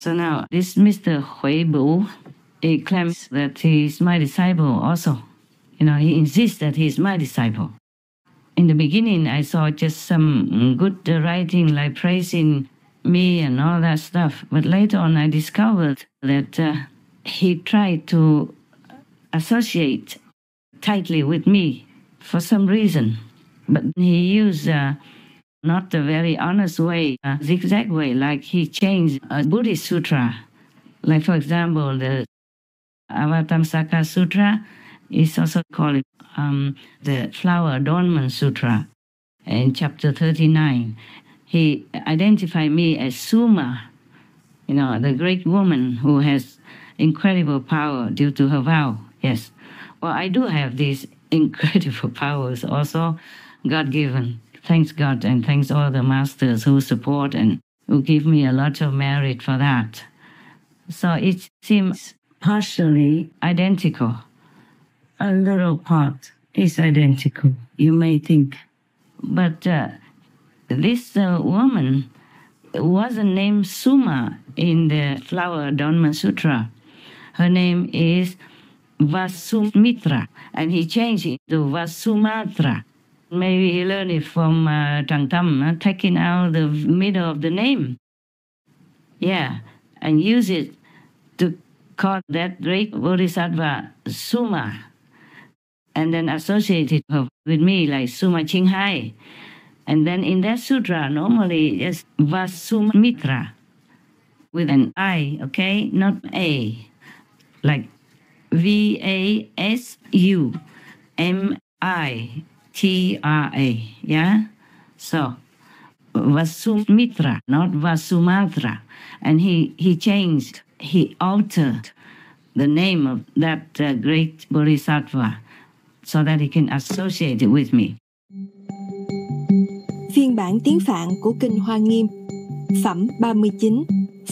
So now this Mr. Huibu, he claims that he is my disciple also. He insists that he is my disciple. In the beginning, I saw just some good writing like praising me and all that stuff. But later on, I discovered that he tried to associate tightly with me for some reason. But he used not a very honest way, a zigzag way, like he changed a Buddhist sutra. Like, for example, the Avatamsaka Sutra is also called the Flower Adornment Sutra. In chapter 39, he identified me as Suma, the great woman who has incredible power due to her vow. Yes. Well, I do have these incredible powers also, God-given. Thanks God and thanks all the masters who support and who give me a lot of merit for that. So it seems partially identical. A little part is identical, you may think. But this woman wasn't named Suma in the Flower Adornment Sutra. Her name is Vasumitra, and he changed it to Vasumatra. Maybe he learned it from Tràng Tâm, taking out the middle of the name. Yeah, and use it to call that great bodhisattva Suma, and then associated her with me like Suma Ching Hai. And then in that sutra, normally it's Vasumitra with an I, okay, not A, like Vasumitra, yeah? So, Vasumitra, not Vasumatra. And he changed, he altered the name of that great bodhisattva so that he can associate it with me. Phiên bản tiếng Phạn của Kinh Hoa Nghiêm, Phẩm 39,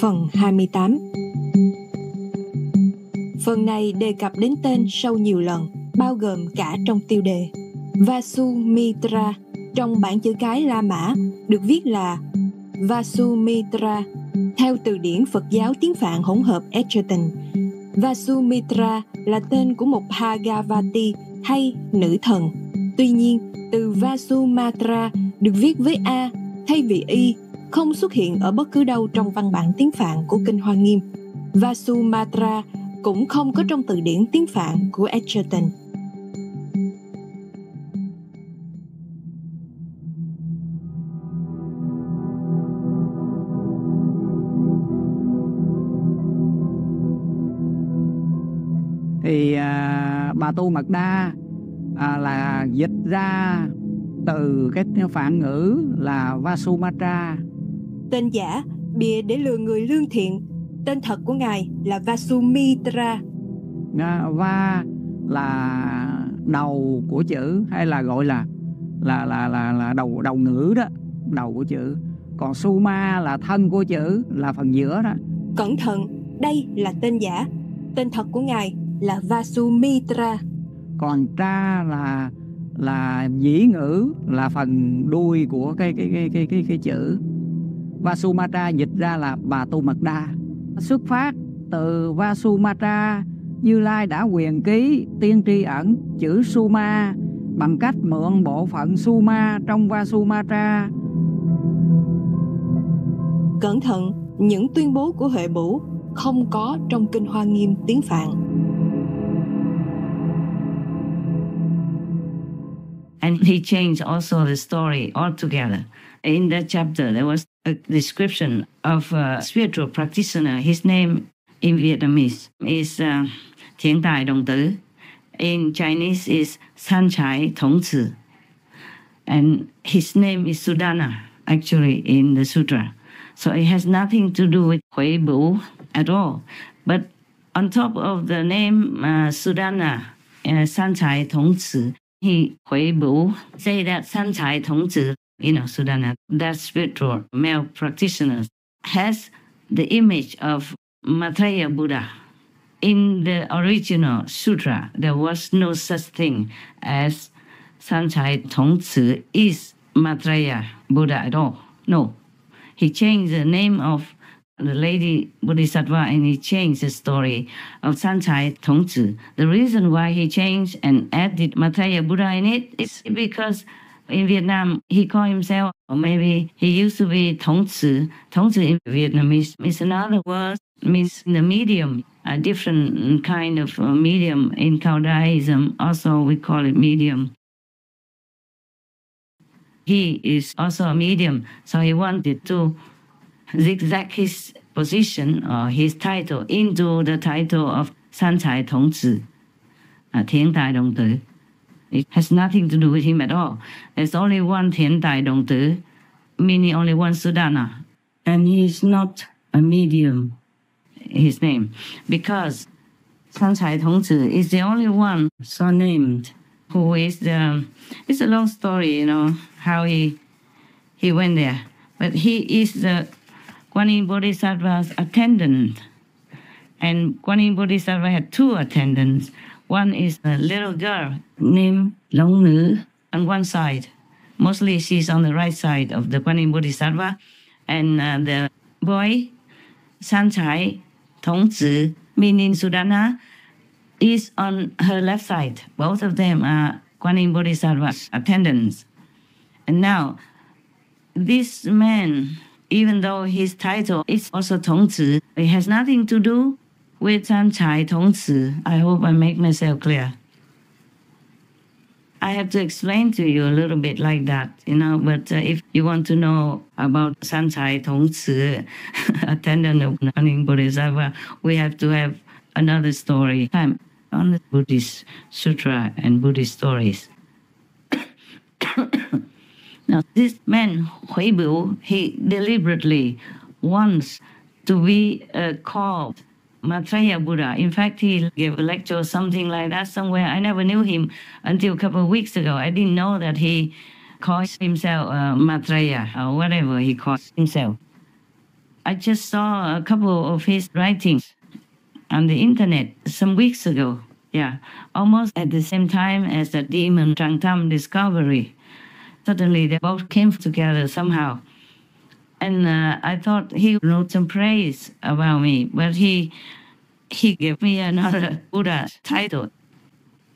Phần 28. Phần này đề cập đến tên sau nhiều lần, bao gồm cả trong tiêu đề. Vasumitra trong bản chữ cái La Mã được viết là Vasumitra theo từ điển Phật giáo tiếng Phạn hỗn hợp Egerton. Vasumitra là tên của một Bhagavati hay nữ thần. Tuy nhiên, từ Vasumatra được viết với A thay vì Y không xuất hiện ở bất cứ đâu trong văn bản tiếng Phạn của Kinh Hoa Nghiêm. Vasumatra cũng không có trong từ điển tiếng Phạn của Egerton. Thì Bà Tu Mật Đa là dịch ra từ cái phạn ngữ là Vasumatra. Tên giả bịa để lừa người lương thiện. Tên thật của Ngài là Vasumitra. Va là đầu của chữ, hay là gọi là đầu ngữ đó, đầu của chữ. Còn Suma là thân của chữ, là phần giữa đó. Cẩn thận, đây là tên giả. Tên thật của Ngài là Vasumitra. Còn tra là dĩ ngữ, là phần đuôi của cái chữ. Vasumatra dịch ra là Bà Tu Mật Đa. Xuất phát từ Vasumatra, Như Lai đã quyền ký tiên tri ẩn chữ Suma bằng cách mượn bộ phận Suma trong Vasumatra. Cẩn thận, những tuyên bố của Huệ Bửu không có trong Kinh Hoa Nghiêm tiếng Phạn. And he changed also the story altogether. In that chapter, there was a description of a spiritual practitioner. His name in Vietnamese is Thiện Tài Đồng Tử. In Chinese is San Chai Thong Zi. And his name is Sudana, actually, in the sutra. So it has nothing to do with Hui Bu at all. But on top of the name Sudana, San Chai Thong Zi, he Hui Bu say that San Chai Thong Zi, Sudana, that spiritual male practitioner, has the image of Maitreya Buddha. In the original sutra, there was no such thing as San Chai Thong Zi is Maitreya Buddha at all. No. He changed the name of the lady Bodhisattva, and he changed the story of Sanchai Tongzi. The reason why he changed and added Maitreya Buddha in it is because in Vietnam he called himself, or maybe he used to be Tongzi. Tongzi in Vietnamese is another word, means the medium, a different kind of medium. In Taoism also we call it medium. He is also a medium, so he wanted to zigzag his position or his title into the title of Sanchai Tongzi, Thiện Tài Đồng Tử. It has nothing to do with him at all. There's only one Thiện Tài Đồng Tử, meaning only one Sudana. And he's not a medium, his name, because Sanchai Tongzi is the only one so named who is the... It's a long story, you know, how he went there. But he is the Guan Yin Bodhisattva's attendant. And Guan Yin Bodhisattva had two attendants. One is a little girl named Long Nữ on one side. Mostly she's on the right side of the Guan Yin Bodhisattva. And the boy, Sanchai Tongzi, meaning Sudana, is on her left side. Both of them are Guan Yin Bodhisattva's attendants. And now, this man, even though his title is also Tongzi, it has nothing to do with Sanchai Tongzi. I hope I make myself clear. I have to explain to you a little bit like that, you know, but if you want to know about Sanchai Tongzi, attendant of Guan Yin Bodhisattva, we have to have another story time on the Buddhist sutra and Buddhist stories. Now, this man, Huibu, he deliberately wants to be called Maitreya Buddha. In fact, he gave a lecture or something like that somewhere. I never knew him until a couple of weeks ago. I didn't know that he calls himself Maitreya or whatever he calls himself. I just saw a couple of his writings on the internet some weeks ago. Yeah, almost at the same time as the demon Tràng Tam discovery. Suddenly they both came together somehow. And I thought he wrote some praise about me, but he gave me another Buddha title,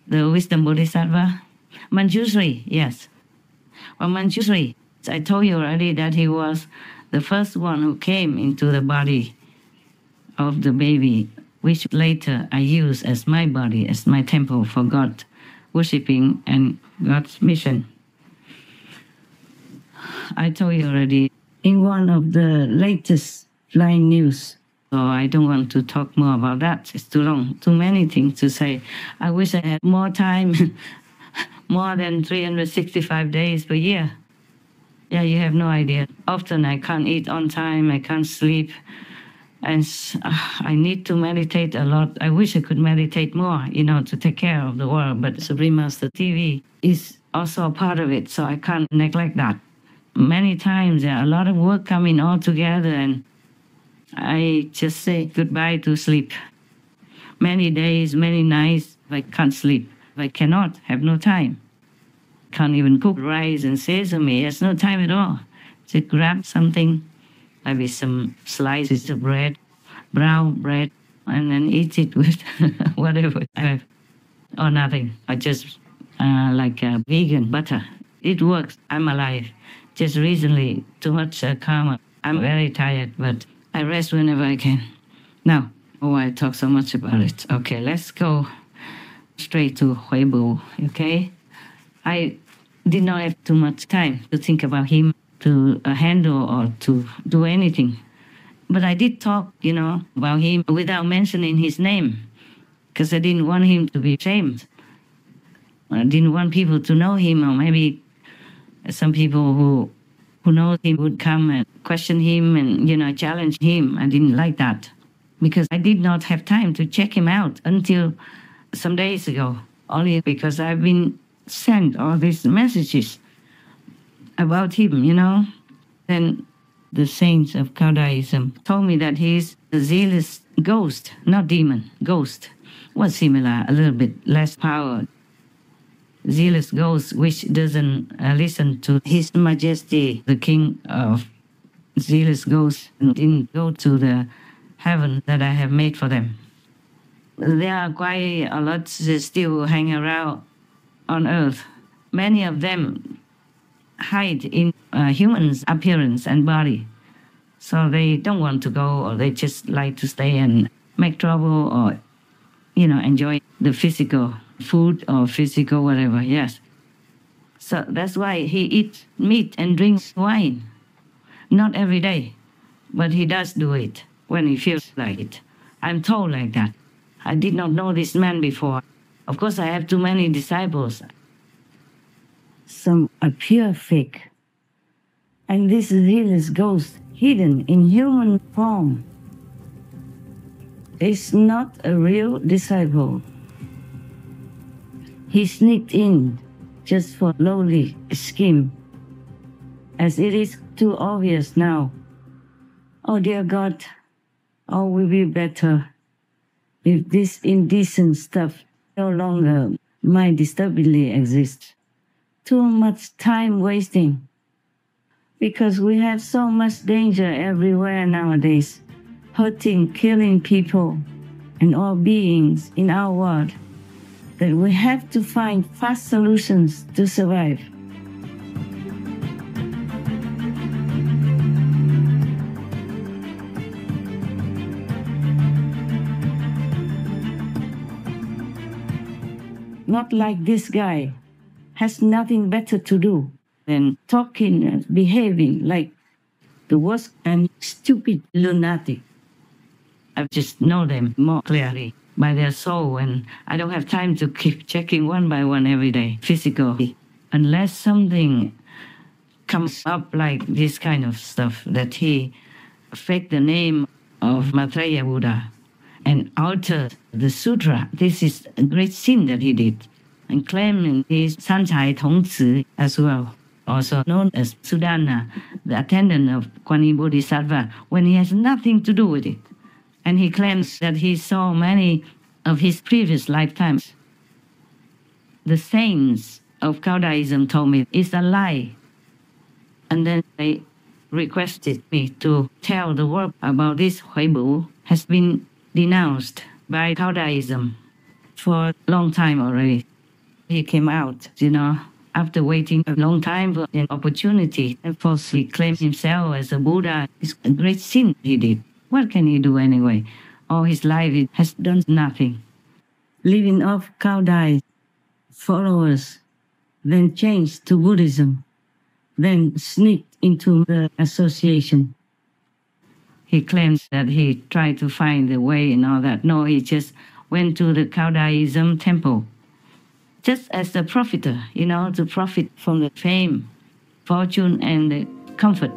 the Wisdom Bodhisattva. Manjushri, yes. Well, Manjushri, I told you already that he was the first one who came into the body of the baby, which later I use as my body, as my temple for God, worshipping and God's mission. I told you already in one of the latest flying news, so I don't want to talk more about that. It's too long, too many things to say. I wish I had more time, more than 365 days per year. Yeah, you have no idea. Often I can't eat on time, I can't sleep, and I need to meditate a lot. I wish I could meditate more, you know, to take care of the world, but Supreme Master TV is also a part of it, so I can't neglect that. Many times there are a lot of work coming all together, and I just say goodbye to sleep. Many days, many nights, I can't sleep. I cannot, have no time. Can't even cook rice and sesame. There's no time at all. Just grab something, maybe some slices of bread, brown bread, and then eat it with whatever I have, or nothing. I just like vegan butter. It works. I'm alive. Just recently, too much karma. I'm very tired, but I rest whenever I can. Now, I talk so much about it. Okay, let's go straight to Huibu, okay? I did not have too much time to think about him, to handle or to do anything. But I did talk, you know, about him without mentioning his name, because I didn't want him to be shamed. I didn't want people to know him, or maybe some people who know him would come and question him and, you know, challenge him. I didn't like that because I did not have time to check him out until some days ago, only because I've been sent all these messages about him, you know. Then the saints of Taoism told me that he's a zealous ghost, not demon, ghost. Well, similar, a little bit less power. Zealous ghost which doesn't listen to His Majesty, the King of zealous ghosts didn't go to the heaven that I have made for them. There are quite a lot that still hang around on earth. Many of them hide in humans' appearance and body. So they don't want to go, or they just like to stay and make trouble, or, enjoy the physical food or physical whatever, yes. So that's why he eats meat and drinks wine. Not every day, but he does do it when he feels like it. I'm told like that. I did not know this man before. Of course, I have too many disciples. Some appear fake. And this zealous ghost, hidden in human form, is not a real disciple. He sneaked in just for lowly scheme, as it is too obvious now. Oh dear God, all will be better if this indecent stuff no longer might disturbingly exist. Too much time wasting, because we have so much danger everywhere nowadays, hurting, killing people and all beings in our world, that we have to find fast solutions to survive. Not like this guy, has nothing better to do than talking and behaving like the worst and stupid lunatic. I just know them more clearly by their soul, and I don't have time to keep checking one by one every day, physically, unless something comes up like this kind of stuff, that he faked the name of Maitreya Buddha and altered the sutra. This is a great sin that he did, and claiming his Sanchai Tongzi as well, also known as Sudana, the attendant of Kuan Yin Bodhisattva, when he has nothing to do with it. And he claims that he saw many of his previous lifetimes. The saints of Taoism told me it's a lie. And then they requested me to tell the world about this Huibu has been denounced by Taoism for a long time already. He came out, after waiting a long time for an opportunity, and falsely claimed himself as a Buddha. It's a great sin he did. What can he do anyway? All his life he has done nothing. Living off cow dye, followers, then changed to Buddhism, then sneaked into the association. He claims that he tried to find the way and all that. No, he just went to the Taoism temple, just as a profiter, to profit from the fame, fortune, and the comfort.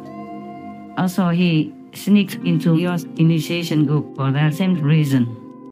Also, he sneaked into your initiation group for that same reason.